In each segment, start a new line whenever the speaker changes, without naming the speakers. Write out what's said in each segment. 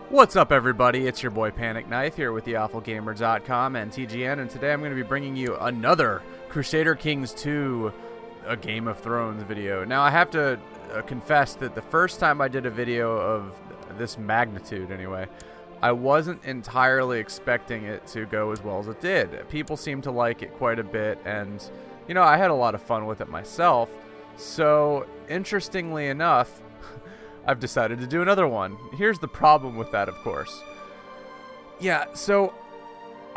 What's up, everybody? It's your boy Panic Knife here with theawfulgamer.com and TGN, and today I'm going to be bringing you another Crusader Kings 2 A Game of Thrones video. Now, I have to confess that the first time I did a video of this magnitude, anyway, I wasn't entirely expecting it to go as well as it did. People seem to like it quite a bit, and, you know, I had a lot of fun with it myself. So, interestingly enough, I've decided to do another one. Here's the problem with that, of course. Yeah, so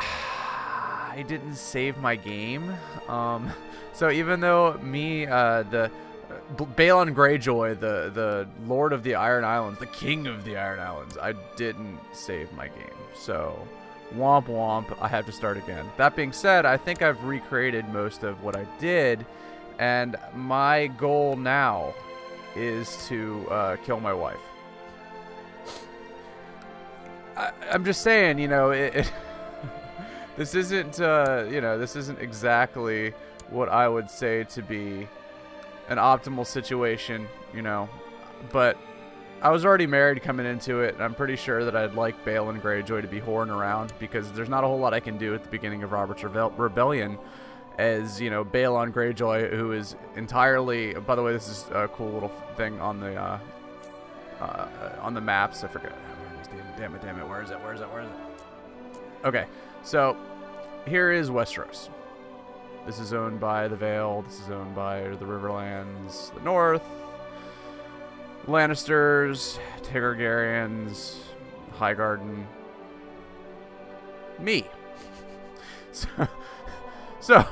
I didn't save my game. So even though me, the Balon Greyjoy, the Lord of the Iron Islands, the King of the Iron Islands, I didn't save my game. So womp womp, I have to start again. That being said, I think I've recreated most of what I did, and my goal now is to kill my wife. I'm just saying, you know, this isn't, you know, this isn't exactly what I would say to be an optimal situation, you know, but I was already married coming into it, and I'm pretty sure that I'd like Balon Greyjoy to be whoring around, because there's not a whole lot I can do at the beginning of Robert's Rebellion, as, you know, Balon Greyjoy, who is entirely, by the way, this is a cool little thing on the maps. I forget. Where it is. Damn it, where is it? Okay, so here is Westeros. This is owned by the Vale. This is owned by the Riverlands, the North, Lannisters, Targaryens, Highgarden, me. So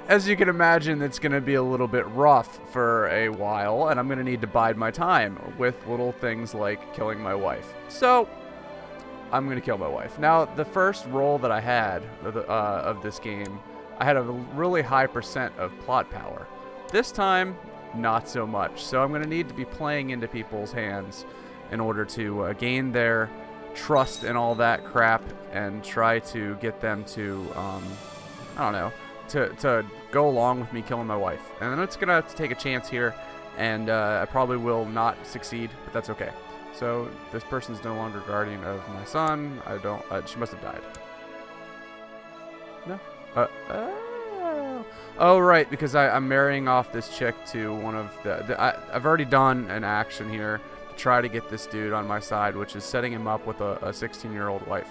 as you can imagine, it's going to be a little bit rough for a while, and I'm going to need to bide my time with little things like killing my wife. So I'm going to kill my wife. Now, the first roll that I had of this game, I had a really high % of plot power. This time, not so much. So I'm going to need to be playing into people's hands in order to gain their trust and all that crap, and try to get them to, I don't know, to go along with me killing my wife. And then it's gonna have to take a chance here, and I probably will not succeed, but that's okay. So this person's no longer guardian of my son. I don't, she must have died. No? Oh, right, because I'm marrying off this chick to one of I've already done an action here to try to get this dude on my side, which is setting him up with a 16-year-old wife.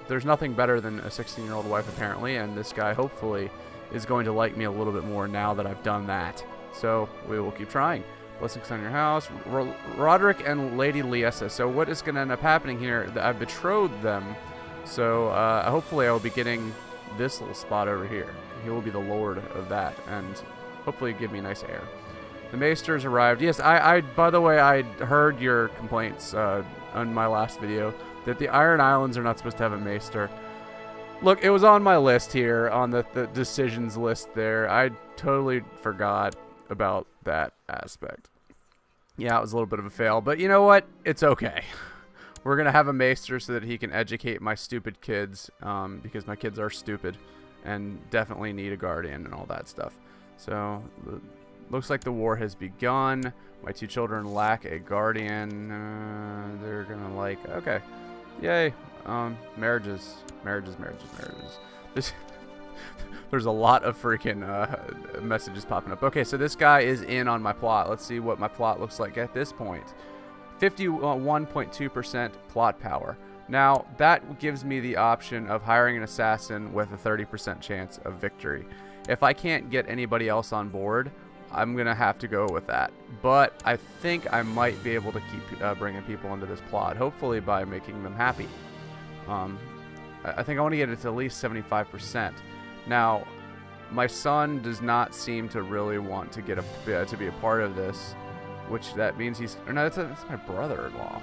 There's nothing better than a 16-year-old wife, apparently, and this guy, hopefully, is going to like me a little bit more now that I've done that. So, we will keep trying. Blessings on your house. Roderick and Lady Liessa. So, what is going to end up happening here, I've betrothed them, so hopefully I will be getting this little spot over here. He will be the lord of that, and hopefully give me a nice heir. The Maesters arrived. Yes, by the way, I heard your complaints on my last video that the Iron Islands are not supposed to have a Maester. Look, it was on my list here, on the decisions list there. I totally forgot about that aspect. Yeah, it was a little bit of a fail, but you know what? It's okay. We're going to have a Maester so that he can educate my stupid kids, because my kids are stupid and definitely need a guardian and all that stuff. So, looks like the war has begun. My two children lack a guardian. They're going to like... Okay. Yay. Marriages. There's a lot of freaking messages popping up. Okay, so this guy is in on my plot. Let's see what my plot looks like at this point. 51.2% plot power. Now, that gives me the option of hiring an assassin with a 30% chance of victory. If I can't get anybody else on board, I'm going to have to go with that. But I think I might be able to keep bringing people into this plot, hopefully by making them happy. I think I want to get it to at least 75%. Now, my son does not seem to really want to get to be a part of this, which that means he's... No, that's my brother-in-law.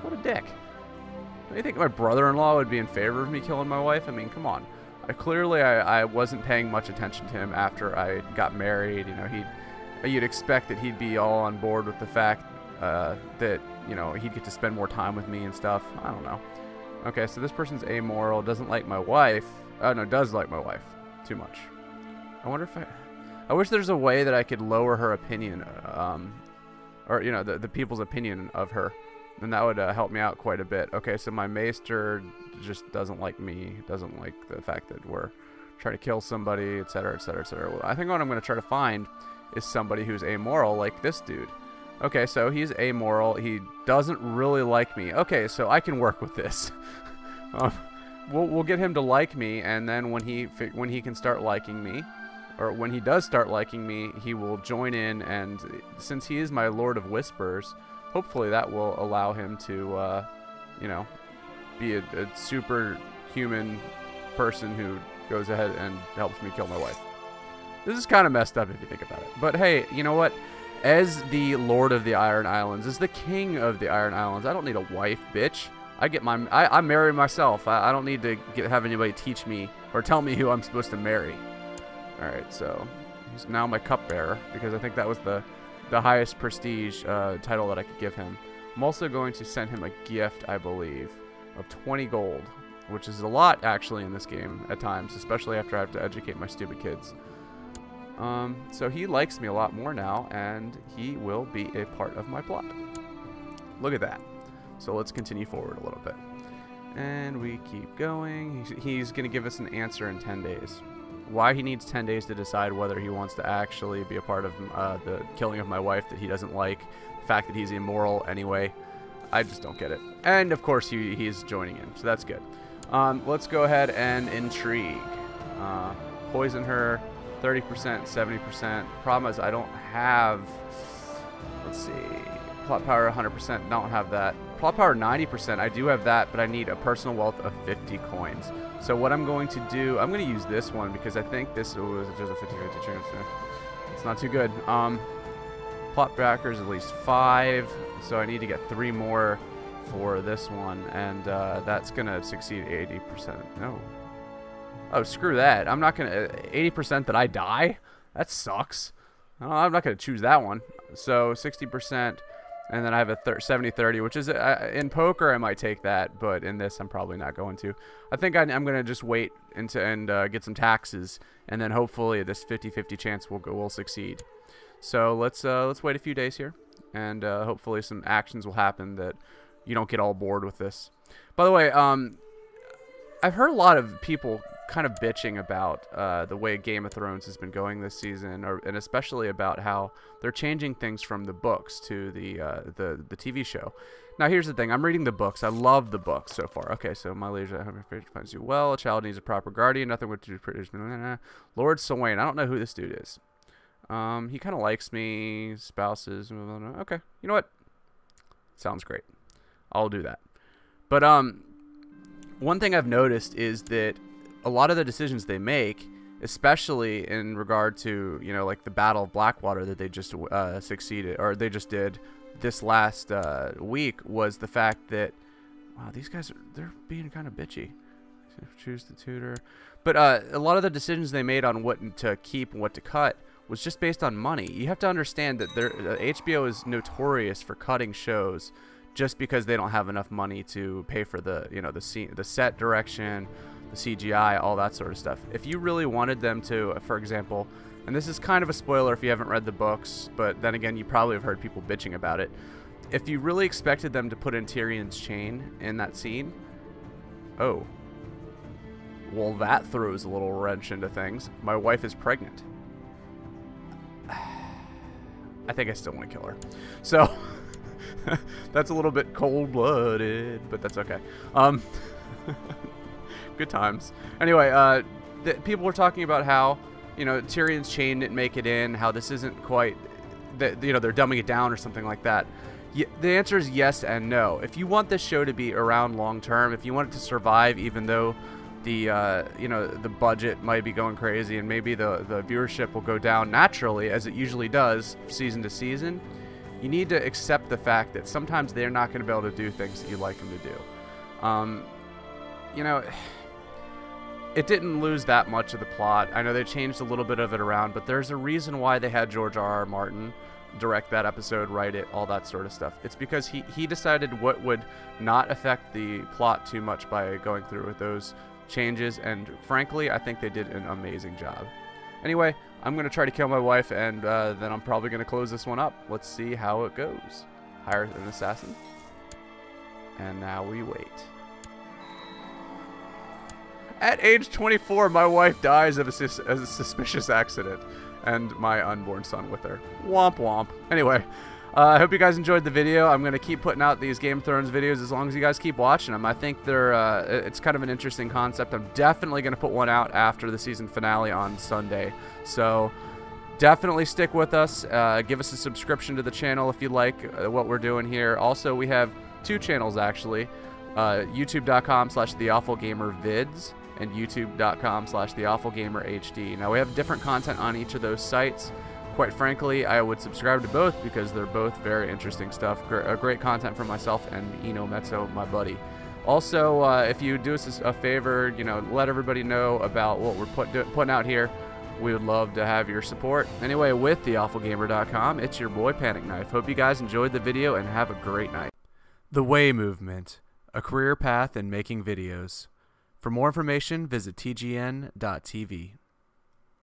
What a dick. Do you think my brother-in-law would be in favor of me killing my wife? I mean, come on. Clearly, I wasn't paying much attention to him after I got married. You know, you'd expect that he'd be all on board with the fact that, you know, he'd get to spend more time with me and stuff. I don't know. Okay, so this person's amoral, doesn't like my wife. Oh, no, does like my wife. Too much. I wonder if I wish there's a way that I could lower her opinion, or, you know, the people's opinion of her. And that would help me out quite a bit. Okay, so my maester just doesn't like me, doesn't like the fact that we're trying to kill somebody, etc., etc., etc. Well, I think what I'm going to try to find is somebody who's amoral like this dude. Okay, so he's amoral. He doesn't really like me. Okay, so I can work with this. We'll get him to like me, and then when he can start liking me, or when he does start liking me, he will join in, and since he is my Lord of Whispers, hopefully that will allow him to, you know, be a superhuman person who goes ahead and helps me kill my wife. This is kind of messed up if you think about it. But hey, you know what? As the Lord of the Iron Islands, as the King of the Iron Islands, I don't need a wife, bitch. I marry myself. I don't need to have anybody teach me or tell me who I'm supposed to marry. Alright, so he's now my cupbearer, because I think that was the highest prestige title that I could give him. I'm also going to send him a gift, I believe, of 20 gold, which is a lot, actually, in this game at times, especially after I have to educate my stupid kids. So he likes me a lot more now, and he will be a part of my plot. Look at that. So let's continue forward a little bit. And we keep going. He's going to give us an answer in 10 days. Why he needs 10 days to decide whether he wants to actually be a part of the killing of my wife that he doesn't like, the fact that he's immoral anyway, I just don't get it. And of course he's joining in, so that's good. Let's go ahead and intrigue. Poison her, 30%, 70%. Problem is I don't have, let's see, plot power 100%, don't have that. Plot power 90%, I do have that, but I need a personal wealth of 50 coins. So what I'm going to do, I'm going to use this one because I think this was just a 50-50 chance. It's not too good. Plot backers at least 5, so I need to get 3 more for this one, and that's going to succeed 80%. No. Oh, screw that. I'm not going to... 80% that I die? That sucks. Oh, I'm not going to choose that one. So 60%, and then I have a 70-30, which is... in poker, I might take that, but in this, I'm probably not going to. I think I'm going to just wait and get some taxes, and then hopefully this 50-50 chance will succeed. So let's wait a few days here, and hopefully some actions will happen that you don't get all bored with this. By the way, I've heard a lot of people kind of bitching about the way Game of Thrones has been going this season, and especially about how they're changing things from the books to the TV show. Now, here's the thing. I'm reading the books. I love the books so far. Okay, so my liege, I hope your fate finds you well. A child needs a proper guardian. Nothing would do. Lord Selwyn. I don't know who this dude is. He kind of likes me. Spouses. Okay. You know what? Sounds great. I'll do that. But one thing I've noticed is that a lot of the decisions they make, especially in regard to, you know, like the Battle of Blackwater that they just they just did this last week, was the fact that, wow, these guys they're being kind of bitchy. Choose the tutor, but a lot of the decisions they made on what to keep and what to cut was just based on money. You have to understand that HBO is notorious for cutting shows just because they don't have enough money to pay for the set direction, the CGI, all that sort of stuff. If you really wanted them to, for example, and this is kind of a spoiler if you haven't read the books, but then again, you probably have heard people bitching about it. If you really expected them to put in Tyrion's chain in that scene, oh, well, that throws a little wrench into things. My wife is pregnant. I think I still want to kill her. So that's a little bit cold-blooded, but that's okay. Good times. Anyway, people were talking about how, you know, Tyrion's chain didn't make it in, how this isn't quite, you know, they're dumbing it down or something like that. The answer is yes and no. If you want this show to be around long-term, if you want it to survive, even though the you know, the budget might be going crazy and maybe the viewership will go down naturally, as it usually does season to season, you need to accept the fact that sometimes they're not going to be able to do things that you like them to do. You know, it didn't lose that much of the plot. I know they changed a little bit of it around, but there's a reason why they had George R.R. Martin direct that episode, write it, all that sort of stuff. It's because he decided what would not affect the plot too much by going through with those changes, and frankly, I think they did an amazing job. Anyway, I'm going to try to kill my wife, and then I'm probably going to close this one up. Let's see how it goes. Hire an assassin. And now we wait. At age 24, my wife dies of a suspicious accident, and my unborn son with her. Womp womp. Anyway, I hope you guys enjoyed the video. I'm going to keep putting out these Game of Thrones videos as long as you guys keep watching them. I think they're it's kind of an interesting concept. I'm definitely going to put one out after the season finale on Sunday. So definitely stick with us. Give us a subscription to the channel if you like what we're doing here. Also, we have 2 channels actually. YouTube.com/TheAwfulGamerVids and YouTube.com/TheAwfulGamerHD. Now, we have different content on each of those sites. Quite frankly, I would subscribe to both because they're both very interesting stuff. Great content from myself and Eno Mezzo, my buddy. Also, if you do us a favor, you know, let everybody know about what we're putting out here. We would love to have your support. Anyway, with TheAwfulGamer.com, it's your boy Panic Knife. Hope you guys enjoyed the video and have a great night. The Way Movement, a career path in making videos. For more information, visit tgn.tv.